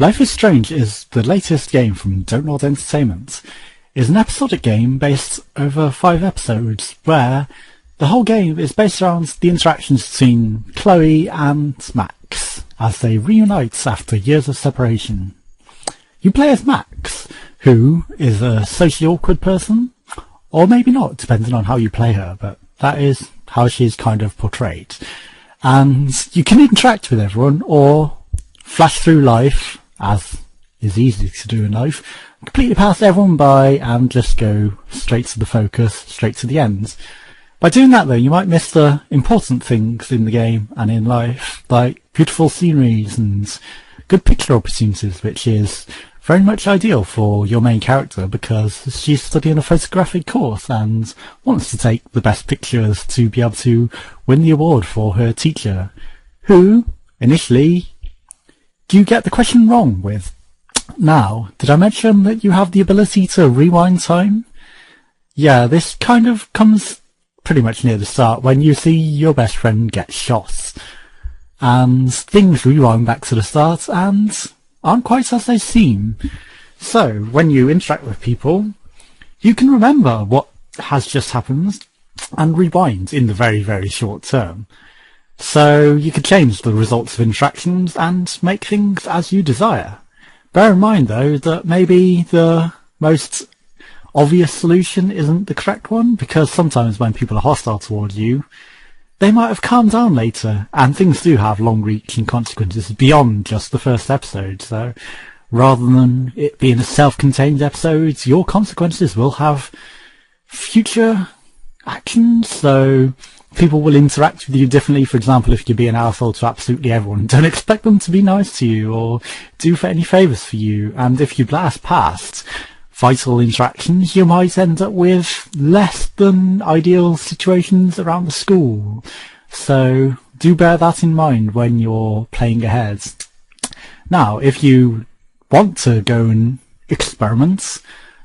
Life is Strange is the latest game from Don't Nod Entertainment. It's an episodic game based over 5 episodes where the whole game is based around the interactions between Chloe and Max as they reunite after years of separation. You play as Max, who is a socially awkward person, or maybe not, depending on how you play her, but that is how she's kind of portrayed. And you can interact with everyone or flash through life, as is easy to do in life, completely pass everyone by and just go straight to the focus, straight to the end. By doing that though, you might miss the important things in the game and in life, like beautiful sceneries and good picture opportunities, which is very much ideal for your main character because she's studying a photographic course and wants to take the best pictures to be able to win the award for her teacher, who, initially, you get the question wrong with. Now, did I mention that you have the ability to rewind time? Yeah, this kind of comes pretty much near the start when you see your best friend get shot. And things rewind back to the start and aren't quite as they seem. So, when you interact with people, you can remember what has just happened and rewind in the very, very short term. So you can change the results of interactions and make things as you desire. Bear in mind though that maybe the most obvious solution isn't the correct one, because sometimes when people are hostile towards you, they might have calmed down later, and things do have long-reaching consequences beyond just the first episode. So rather than it being a self-contained episode, your consequences will have future actions, so people will interact with you differently. For example, if you be an arsehole to absolutely everyone, don't expect them to be nice to you or do for any favours for you. And if you blast past vital interactions, you might end up with less than ideal situations around the school. So do bear that in mind when you're playing ahead. Now, if you want to go and experiment,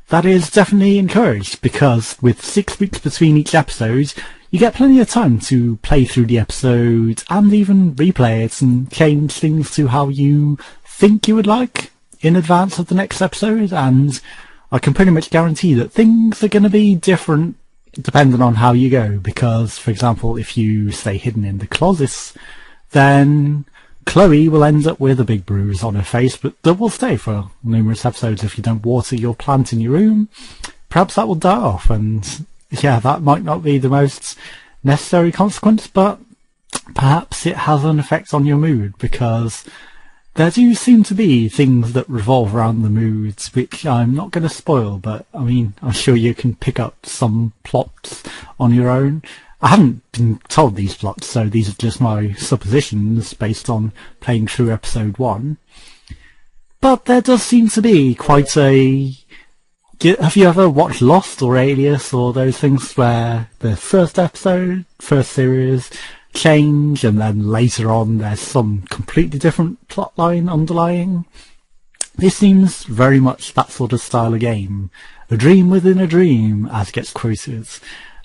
that is definitely encouraged, because with 6 weeks between each episode, you get plenty of time to play through the episode and even replay it and change things to how you think you would like in advance of the next episode. And I can pretty much guarantee that things are going to be different depending on how you go, because, for example, if you stay hidden in the closets, then Chloe will end up with a big bruise on her face, but that will stay for numerous episodes. If you don't water your plant in your room, perhaps that will die off, and yeah, that might not be the most necessary consequence, but perhaps it has an effect on your mood, because there do seem to be things that revolve around the moods, which I'm not going to spoil, but I mean, I'm sure you can pick up some plots on your own. I haven't been told these plots, so these are just my suppositions based on playing through episode 1. But there does seem to be quite a... Have you ever watched Lost or Alias or those things where the first episode, first series, change and then later on there's some completely different plotline underlying? This seems very much that sort of style of game. A dream within a dream, as gets quoted.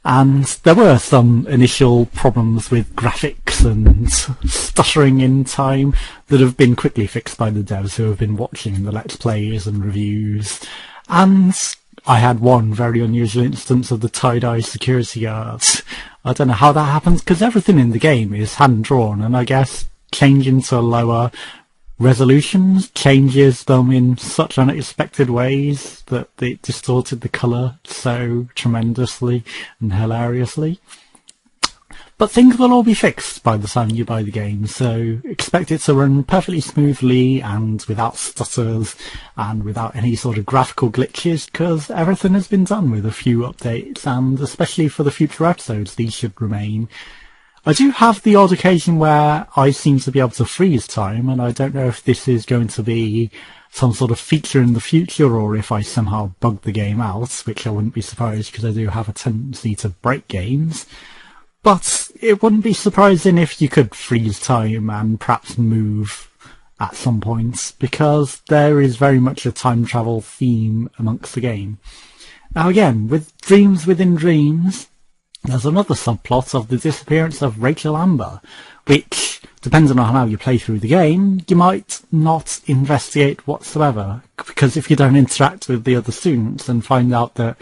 And there were some initial problems with graphics and stuttering in time that have been quickly fixed by the devs who have been watching the Let's Plays and reviews. And I had one very unusual instance of the tie-dye security guards. I don't know how that happens, because everything in the game is hand-drawn, and I guess changing to lower resolutions changes them in such unexpected ways that it distorted the colour so tremendously and hilariously. But things will all be fixed by the time you buy the game, so expect it to run perfectly smoothly and without stutters and without any sort of graphical glitches, because everything has been done with a few updates, and especially for the future episodes these should remain. I do have the odd occasion where I seem to be able to freeze time, and I don't know if this is going to be some sort of feature in the future or if I somehow bug the game out, which I wouldn't be surprised because I do have a tendency to break games. But it wouldn't be surprising if you could freeze time and perhaps move at some points, because there is very much a time travel theme amongst the game. Now again, with Dreams Within Dreams, there's another subplot of the disappearance of Rachel Amber, which depending on how you play through the game, you might not investigate whatsoever, because if you don't interact with the other students and find out that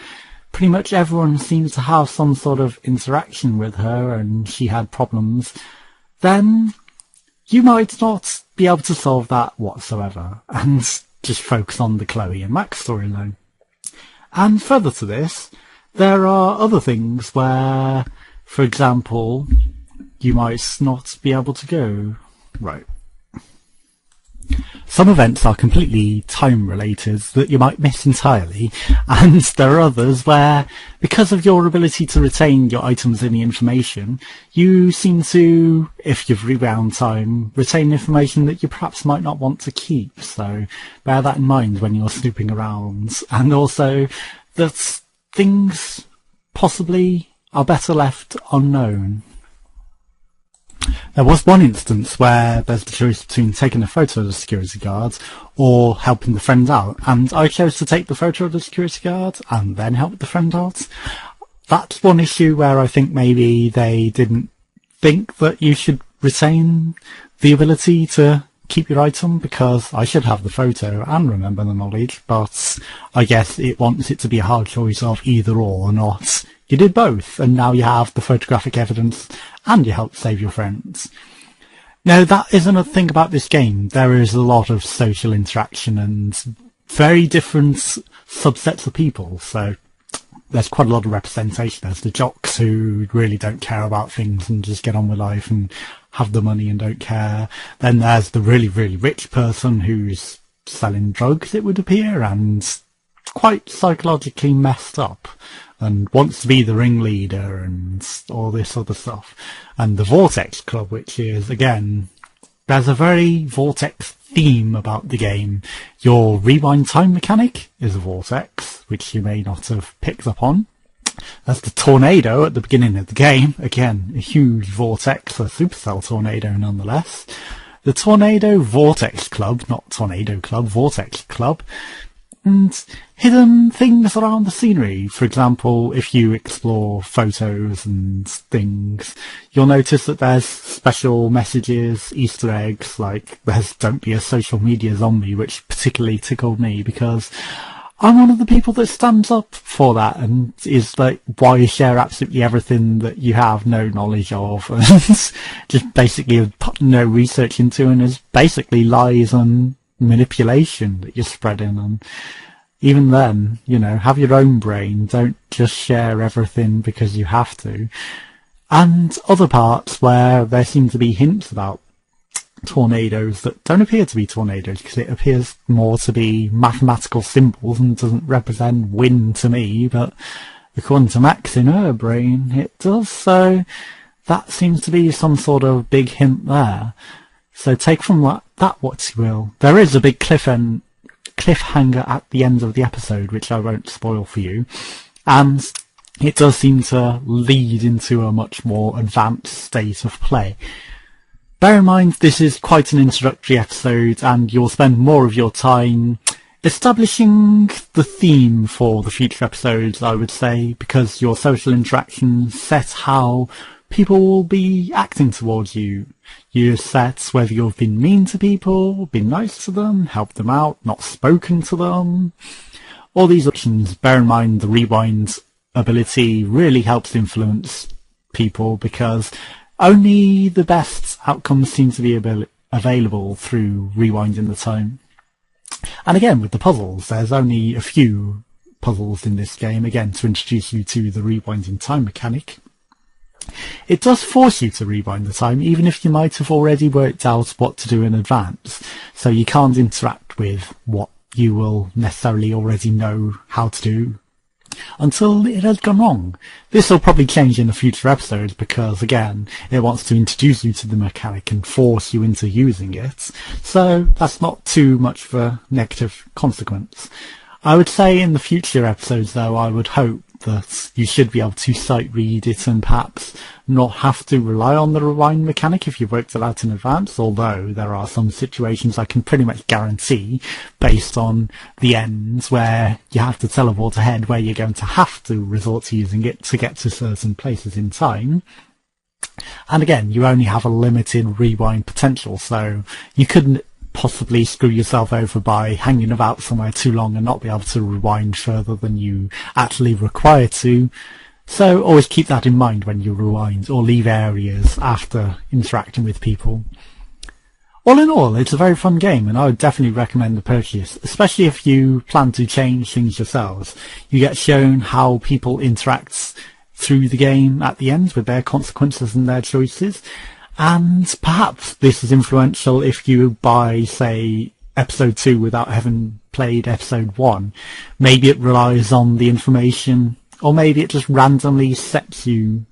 pretty much everyone seems to have some sort of interaction with her and she had problems, then you might not be able to solve that whatsoever and just focus on the Chloe and Max storyline. And further to this, there are other things where, for example, you might not be able to go. Right. Some events are completely time related that you might miss entirely, and there are others where, because of your ability to retain your items and the information, you seem to, if you've rewound time, retain information that you perhaps might not want to keep. So bear that in mind when you're snooping around. And also that things possibly are better left unknown. There was one instance where there's the choice between taking a photo of the security guard or helping the friend out, and I chose to take the photo of the security guard and then help the friend out. That's one issue where I think maybe they didn't think that you should retain the ability to keep your item, because I should have the photo and remember the knowledge, but I guess it wants it to be a hard choice of either or not. You did both, and now you have the photographic evidence and you help save your friends. Now, that is another thing about this game. There is a lot of social interaction and very different subsets of people, so there's quite a lot of representation. There's the jocks who really don't care about things and just get on with life and have the money and don't care. Then there's the really, really rich person who's selling drugs, it would appear, and quite psychologically messed up and wants to be the ringleader and all this other stuff. And the Vortex Club, which is, again, there's a very Vortex theme about the game. Your rewind time mechanic is a vortex, which you may not have picked up on. There's the tornado at the beginning of the game. Again, a huge vortex, a supercell tornado nonetheless. The Tornado Vortex Club, not Tornado Club, Vortex Club. And hidden things around the scenery. For example, if you explore photos and things, you'll notice that there's special messages, Easter eggs, like there's "Don't be a social media zombie," which particularly tickled me because I'm one of the people that stands up for that and is like, why share absolutely everything that you have no knowledge of and just basically put no research into, and is basically lies and manipulation that you're spreading. And even then, you know, have your own brain, don't just share everything because you have to. And other parts where there seem to be hints about tornadoes that don't appear to be tornadoes, because it appears more to be mathematical symbols and doesn't represent wind to me, but according to Max in her brain it does, so that seems to be some sort of big hint there. So take from that what you will. There is a big cliffhanger at the end of the episode, which I won't spoil for you, and it does seem to lead into a much more advanced state of play. Bear in mind, this is quite an introductory episode, and you'll spend more of your time establishing the theme for the future episodes, I would say, because your social interactions set how people will be acting towards you. You set whether you've been mean to people, been nice to them, helped them out, not spoken to them. All these options. Bear in mind, the rewind ability really helps influence people because only the best outcomes seem to be available through rewinding the time. And again, with the puzzles, there's only a few puzzles in this game, again, to introduce you to the rewinding time mechanic. It does force you to rewind the time, even if you might have already worked out what to do in advance, so you can't interact with what you will necessarily already know how to do until it has gone wrong. This will probably change in a future episode because, again, it wants to introduce you to the mechanic and force you into using it, so that's not too much of a negative consequence. I would say in the future episodes, though, I would hope that you should be able to sight read it and perhaps not have to rely on the rewind mechanic if you've worked it out in advance, although there are some situations I can pretty much guarantee based on the ends where you have to teleport ahead where you're going to have to resort to using it to get to certain places in time. And again, you only have a limited rewind potential, so you couldn't possibly screw yourself over by hanging about somewhere too long and not be able to rewind further than you actually require to. So always keep that in mind when you rewind or leave areas after interacting with people. All in all, it's a very fun game, and I would definitely recommend the purchase, especially if you plan to change things yourselves. You get shown how people interact through the game at the end with their consequences and their choices, and perhaps this is influential if you buy, say, episode 2 without having played episode 1. Maybe it relies on the information, or maybe it just randomly sets you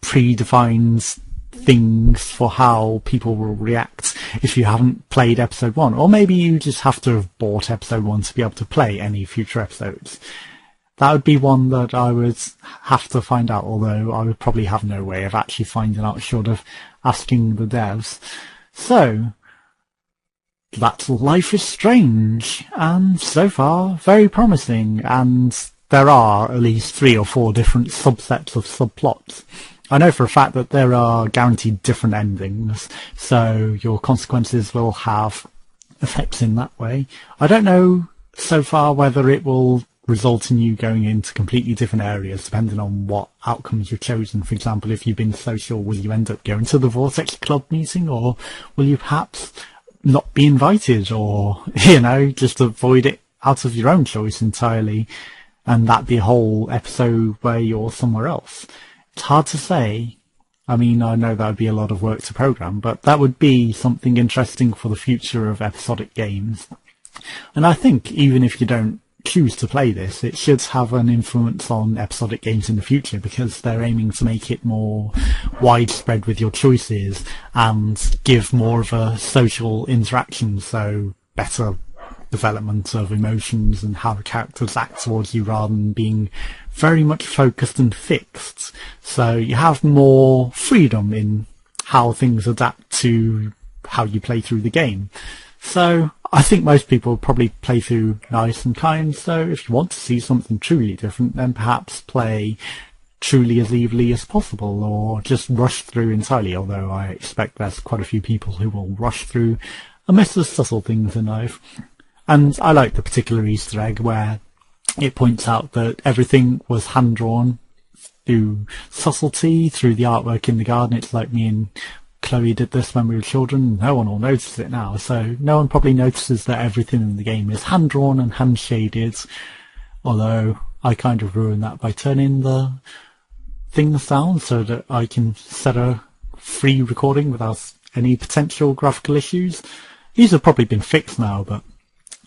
predefined things for how people will react if you haven't played episode 1, or maybe you just have to have bought episode 1 to be able to play any future episodes. That would be one that I would have to find out, although I would probably have no way of actually finding out short of asking the devs. So that's Life is Strange, and so far very promising, and there are at least 3 or 4 different subsets of subplots. I know for a fact that there are guaranteed different endings, so your consequences will have effects in that way. I don't know so far whether it will result in you going into completely different areas depending on what outcomes you've chosen. For example, if you've been social, will you end up going to the Vortex Club meeting, or will you perhaps not be invited, or, just avoid it out of your own choice entirely, and that be a whole episode where you're somewhere else? It's hard to say. I mean, I know that would be a lot of work to program, but that would be something interesting for the future of episodic games. And I think even if you don't choose to play this, it should have an influence on episodic games in the future, because they're aiming to make it more widespread with your choices and give more of a social interaction, so better development of emotions and how the characters act towards you rather than being very much focused and fixed. So you have more freedom in how things adapt to how you play through the game. So I think most people probably play through nice and kind, so if you want to see something truly different, then perhaps play truly as evilly as possible, or just rush through entirely, although I expect there's quite a few people who will rush through and miss the subtle things in life. And I like the particular Easter egg where it points out that everything was hand-drawn through subtlety, through the artwork in the garden. It's like me and Chloe did this when we were children. No one will notice it now, so no one probably notices that everything in the game is hand-drawn and hand-shaded, although I kind of ruined that by turning the things down so that I can set a free recording without any potential graphical issues. These have probably been fixed now, but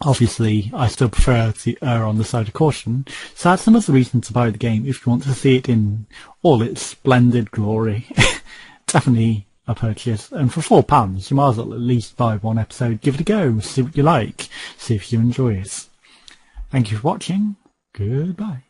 obviously I still prefer to err on the side of caution, so that's another reason to buy the game if you want to see it in all its splendid glory. Definitely a purchase, and for £4 you might as well at least buy one episode, give it a go, see what you like, see if you enjoy it. Thank you for watching, goodbye.